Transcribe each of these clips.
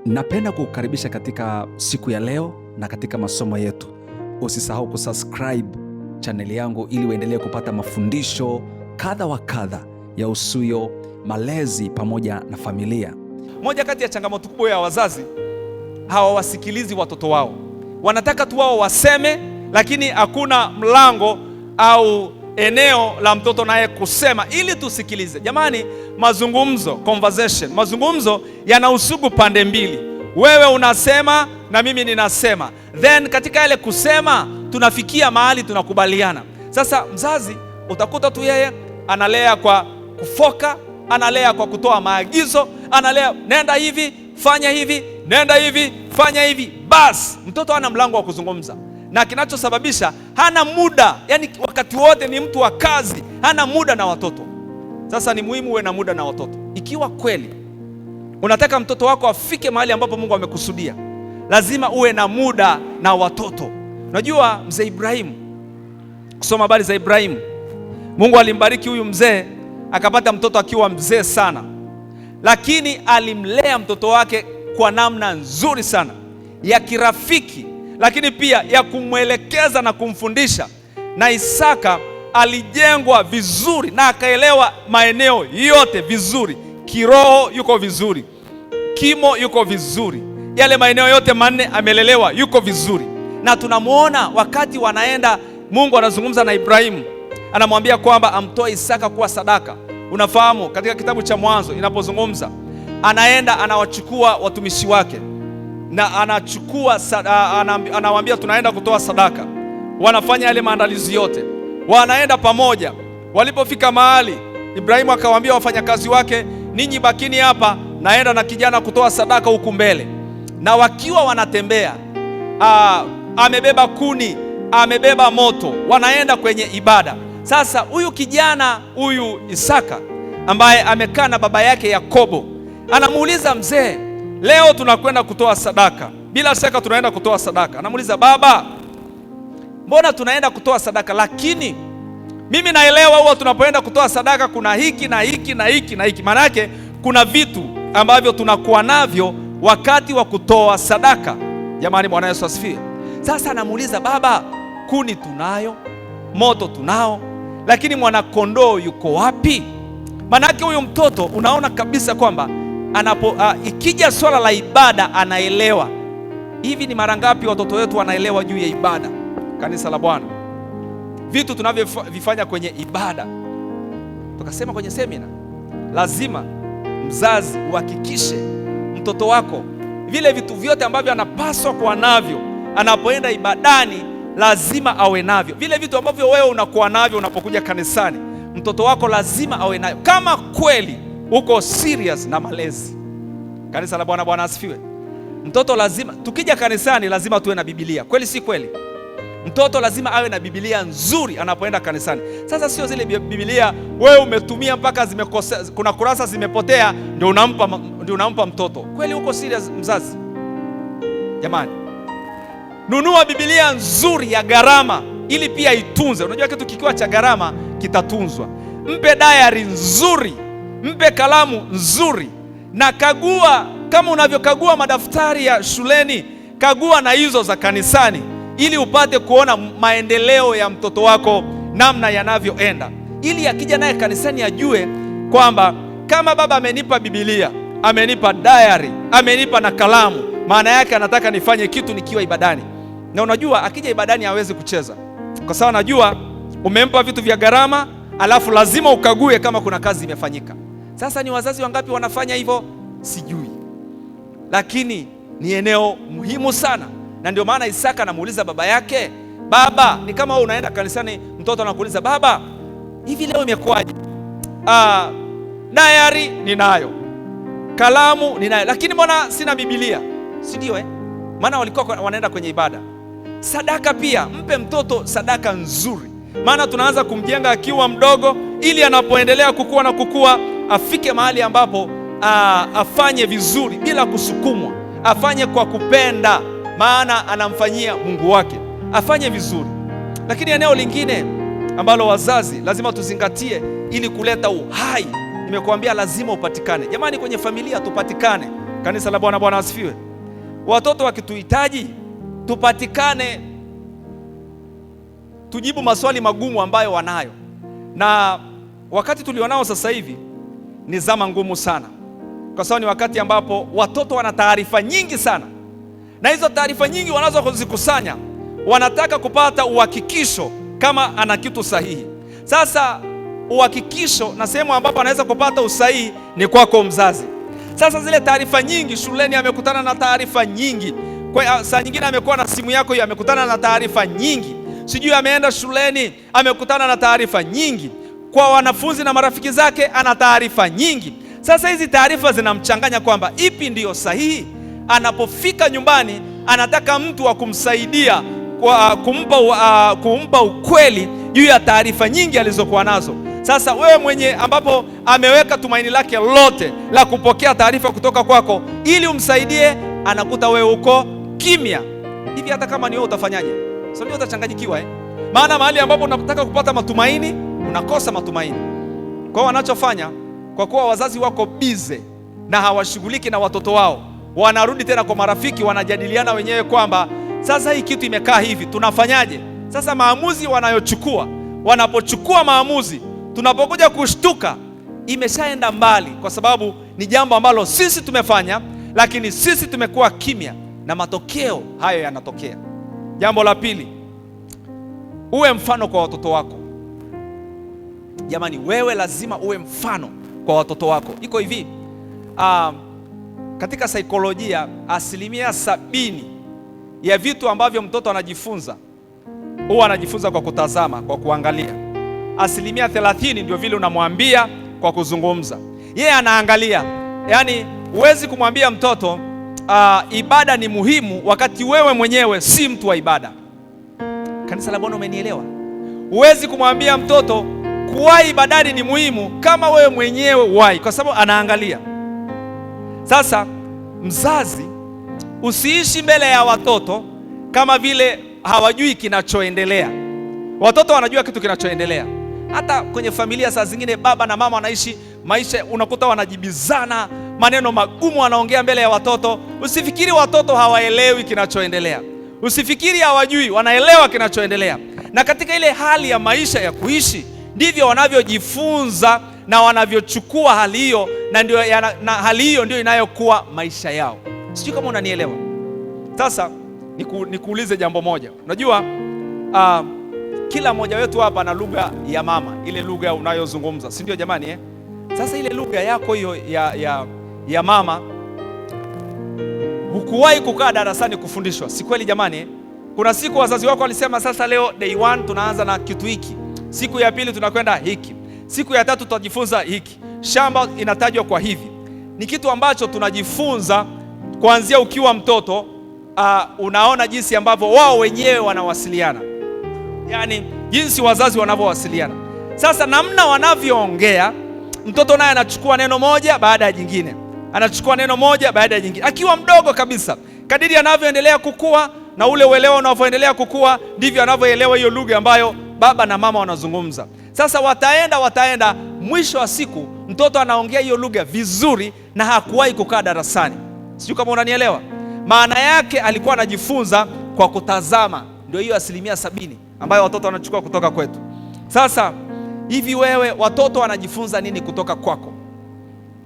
Napenda kukukaribisha katika siku ya leo na katika masomo yetu. Usisahau kusubscribe chaneli yangu ili uendelee kupata mafundisho kadha wa kadha ya usuyo malezi pamoja na familia. Moja kati ya changamoto kubwa ya wazazi, hawawasikilizi watoto wao. Wanataka tu wao waseme, lakini hakuna mlango au eneo la mtoto naye kusema ili tusikilize. Jamani, mazungumzo yana usugu pande mbili. Wewe unasema na mimi ninasema, then katika ile kusema tunafikia mahali tunakubaliana. Sasa mzazi utakuta tu yeye analea kwa kufoka, analea kwa kutoa maagizo, analea nenda hivi, fanya hivi, nenda hivi, fanya hivi. Bas, mtoto hana mlango wa kuzungumza, na kinachosababisha hana muda, yani wakati wote ni mtu wa kazi, hana muda na watoto. Sasa ni muhimu uwe na muda na watoto. Ikiwa kweli unataka mtoto wako afike mahali ambapo Mungu amekusudia, lazima uwe na muda na watoto. Unajua mzee Ibrahimu, kusoma habari za Ibrahimu, Mungu alimbariki huyu mzee akapata mtoto akiwa mzee sana, lakini alimlea mtoto wake kwa namna nzuri sana ya kirafiki, lakini pia ya kumwelekeza na kumfundisha. Na Isaka alijengwa vizuri na akaelewa maeneo yote vizuri. Kiroho yuko vizuri, kimo yuko vizuri, yale maeneo yote manne amelelewa, yuko vizuri. Na tunamuona wakati wanaenda, Mungu anazungumza na Ibrahimu, anamwambia kwamba amtoe Isaka kuwa sadaka. Unafahamu katika kitabu cha Mwanzo inapozungumza, anaenda anawachukua watumishi wake na anawaambia tunaenda kutoa sadaka. Wanafanya yale maandalizi yote, wanaenda pamoja. Walipofika mahali, Ibrahimu akawaambia wafanyakazi wake, ninyi bakini hapa, naenda na kijana kutoa sadaka huku mbele. Na wakiwa wanatembea, amebeba kuni, amebeba moto, wanaenda kwenye ibada. Sasa huyu kijana, huyu Isaka ambaye amekaa na baba yake Yakobo, anamuuliza mzee, leo tunakwenda kutoa sadaka, bila shaka tunaenda kutoa sadaka. Anamuuliza, baba, mbona tunaenda kutoa sadaka? Lakini mimi naelewa huwa tunapoenda kutoa sadaka kuna hiki na hiki na hiki na hiki. Maana yake kuna vitu ambavyo tunakuwa navyo wakati wa kutoa sadaka. Jamani, Bwana Yesu asifiwe. Sasa anamuuliza, baba, kuni tunayo, moto tunao, lakini mwanakondoo yuko wapi? Maana yake huyu mtoto unaona kabisa kwamba ikija swala la ibada anaelewa. Hivi ni mara ngapi watoto wetu wanaelewa juu ya ibada? Kanisa la Bwana, vitu tunavyovifanya kwenye ibada, tukasema kwenye semina, lazima mzazi uhakikishe mtoto wako vile vitu vyote ambavyo anapaswa kuwa navyo anapoenda ibadani, lazima awe navyo. Vile vitu ambavyo wewe unakuwa navyo unapokuja kanisani, mtoto wako lazima awe navyo, kama kweli uko serious na malezi. Kanisa la Bwana, Bwana asifiwe. Mtoto lazima, tukija kanisani lazima tuwe na Biblia. Kweli si kweli? Mtoto lazima awe na Biblia nzuri anapoenda kanisani. Sasa sio zile Biblia wewe umetumia mpaka kuna kurasa zimepotea ndio unampa mtoto. Kweli uko serious mzazi? Jamani, nunua Biblia nzuri ya gharama ili pia itunze. Unajua kitu kikiwa cha gharama kitatunzwa. Mpe diary nzuri, mpe kalamu nzuri, na kagua kama unavyokagua madaftari ya shuleni, kagua na hizo za kanisani, ili upate kuona maendeleo ya mtoto wako namna yanavyoenda, ili akija naye kanisani ajue kwamba kama baba amenipa Biblia, amenipa diary, amenipa na kalamu, maana yake anataka nifanye kitu nikiwa ibadani. Na unajua akija ibadani hawezi kucheza, kwa sababu anajua umempa vitu vya gharama, alafu lazima ukague kama kuna kazi imefanyika. Sasa ni wazazi wangapi wanafanya hivyo? Sijui, lakini ni eneo muhimu sana. Na ndio maana Isaka anamuuliza baba yake, baba, ni kama wewe unaenda kanisani, mtoto anakuuliza, baba, hivi leo imekuwaje? Diary ninayo, kalamu ninayo, lakini mbona sina Biblia? Si ndio maana walikuwa wanaenda kwenye ibada. Sadaka pia, mpe mtoto sadaka nzuri, maana tunaanza kumjenga akiwa mdogo, ili anapoendelea kukua na kukua afike mahali ambapo afanye vizuri bila kusukumwa, afanye kwa kupenda, maana anamfanyia Mungu wake, afanye vizuri. Lakini eneo lingine ambalo wazazi lazima tuzingatie ili kuleta uhai, nimekuambia lazima upatikane. Jamani, kwenye familia tupatikane. Kanisa la Bwana, Bwana asifiwe. Watoto wakituhitaji tupatikane, tujibu maswali magumu ambayo wanayo. Na wakati tulionao sasa hivi ni zama ngumu sana, kwa sababu ni wakati ambapo watoto wana taarifa nyingi sana, na hizo taarifa nyingi wanazozikusanya wanataka kupata uhakikisho kama ana kitu sahihi. Sasa uhakikisho na sehemu ambapo anaweza kupata usahihi ni kwako mzazi. Sasa zile taarifa nyingi, shuleni amekutana na taarifa nyingi, kwa saa nyingine amekuwa na simu yako hiyo, amekutana na taarifa nyingi, sijui ameenda shuleni amekutana na taarifa nyingi, kwa wanafunzi na marafiki zake ana taarifa nyingi. Sasa hizi taarifa zinamchanganya kwamba ipi ndiyo sahihi. Anapofika nyumbani anataka mtu wa kumsaidia kwa kumpa ukweli juu ya taarifa nyingi alizokuwa nazo. Sasa wewe mwenye ambapo ameweka tumaini lake lote la kupokea taarifa kutoka kwako ili umsaidie, anakuta wewe uko kimya. Hivi hata kama ni wewe utafanyaje? Sio ndio, utachanganyikiwa Maana mahali ambapo unataka kupata matumaini unakosa matumaini. Kwa hiyo wanachofanya, kwa kuwa wazazi wako bize na hawashughuliki na watoto wao, wanarudi tena kwa marafiki, wanajadiliana wenyewe kwamba sasa hii kitu imekaa hivi, tunafanyaje? Sasa maamuzi wanayochukua, wanapochukua maamuzi, tunapokuja kushtuka imeshaenda mbali, kwa sababu ni jambo ambalo sisi tumefanya, lakini sisi tumekuwa kimya, na matokeo hayo yanatokea. Jambo la pili, uwe mfano kwa watoto wako. Jamani, wewe lazima uwe mfano kwa watoto wako. Iko hivi, katika saikolojia 70% ya vitu ambavyo mtoto anajifunza huwa anajifunza kwa kutazama, kwa kuangalia. 30% ndio vile unamwambia kwa kuzungumza. Yeye anaangalia. Yaani huwezi kumwambia mtoto ibada ni muhimu wakati wewe mwenyewe si mtu wa ibada. Kanisa la Bwana, umenielewa? Huwezi kumwambia mtoto kuwahi ibadani ni muhimu kama wewe mwenyewe wahi, kwa sababu anaangalia. Sasa mzazi, usiishi mbele ya watoto kama vile hawajui kinachoendelea. Watoto wanajua kitu kinachoendelea. Hata kwenye familia saa zingine baba na mama wanaishi maisha, unakuta wanajibizana, maneno magumu wanaongea mbele ya watoto. Usifikiri watoto hawaelewi kinachoendelea. Usifikiri hawajui, wanaelewa kinachoendelea. Na katika ile hali ya maisha ya kuishi, ndivyo wanavyojifunza na wanavyochukua hali hiyo, na hali hiyo ndio inayokuwa maisha yao. Sijui kama unanielewa. Sasa nikuulize jambo moja. Unajua kila mmoja wetu hapa ana lugha ya mama, ile lugha unayozungumza, si ndio jamani Sasa ile lugha yako hiyo ya mama, hukuwahi kukaa darasani kufundishwa, si kweli jamani Kuna siku wazazi wako walisema sasa leo day 1 tunaanza na kitu hiki, siku ya pili tunakwenda hiki, siku ya tatu tutajifunza hiki, shamba inatajwa kwa hivi. Ni kitu ambacho tunajifunza kuanzia ukiwa mtoto. Unaona jinsi ambavyo wao wenyewe wanawasiliana, yani jinsi wazazi wanavyowasiliana. Sasa namna wanavyoongea, mtoto naye anachukua neno moja baada ya jingine, anachukua neno moja baada ya jingine, akiwa mdogo kabisa. Kadiri anavyoendelea kukua na ule uelewa unavyoendelea kukua, ndivyo anavyoelewa hiyo lugha ambayo baba na mama wanazungumza. Sasa wataenda, mwisho wa siku mtoto anaongea hiyo lugha vizuri na hakuwahi kukaa darasani. Sijui kama unanielewa. Maana yake alikuwa anajifunza kwa kutazama. Ndio hiyo 70% ambayo watoto wanachukua kutoka kwetu. Sasa hivi wewe, watoto wanajifunza nini kutoka kwako?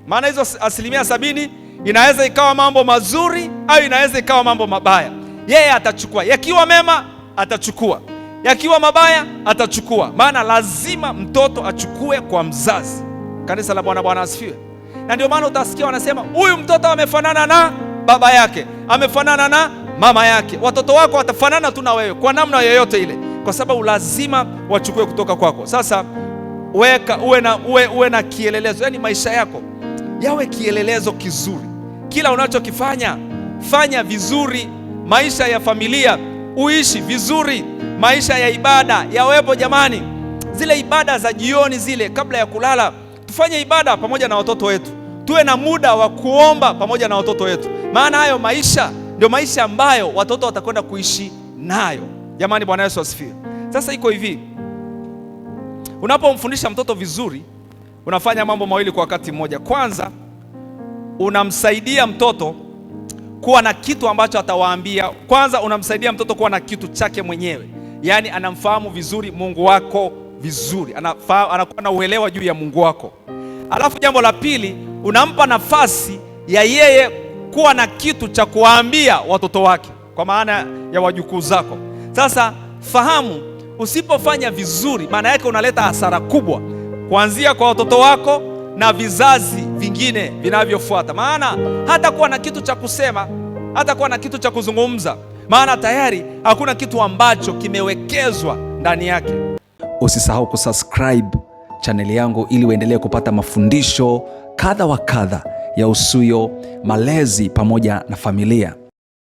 Maana hizo 70% inaweza ikawa mambo mazuri au inaweza ikawa mambo mabaya. Yeye atachukua, yakiwa mema atachukua, yakiwa mabaya atachukua. Maana lazima mtoto achukue kwa mzazi. Kanisa la Bwana, Bwana asifiwe. Na ndio maana utasikia wanasema huyu mtoto amefanana na baba yake, amefanana na mama yake. Watoto wako watafanana tu na wewe kwa namna yoyote ile, kwa sababu lazima wachukue kutoka kwako. Sasa uwe na kielelezo, yani maisha yako yawe kielelezo kizuri. Kila unachokifanya fanya vizuri. Maisha ya familia uishi vizuri. Maisha ya ibada yawepo jamani. Zile ibada za jioni zile kabla ya kulala, tufanye ibada pamoja na watoto wetu. Tuwe na muda wa kuomba pamoja na watoto wetu. Maana hayo maisha ndio maisha ambayo watoto watakwenda kuishi nayo. Jamani, Bwana Yesu asifiwe. Sasa iko hivi, unapomfundisha mtoto vizuri, unafanya mambo mawili kwa wakati mmoja. Kwanza, unamsaidia mtoto kuwa na kitu ambacho atawaambia. Kwanza unamsaidia mtoto kuwa na kitu chake mwenyewe, yaani anamfahamu vizuri Mungu wako vizuri, anakuwa na uelewa juu ya Mungu wako. Alafu jambo la pili, unampa nafasi ya yeye kuwa na kitu cha kuwaambia watoto wake, kwa maana ya wajukuu zako. Sasa fahamu, usipofanya vizuri, maana yake unaleta hasara kubwa kuanzia kwa watoto wako na vizazi vingine vinavyofuata. Maana hata kuwa na kitu cha kusema, hata kuwa na kitu cha kuzungumza, maana tayari hakuna kitu ambacho kimewekezwa ndani yake. Usisahau kusubscribe chaneli yangu ili uendelee kupata mafundisho kadha wa kadha ya Usuyo, malezi pamoja na familia.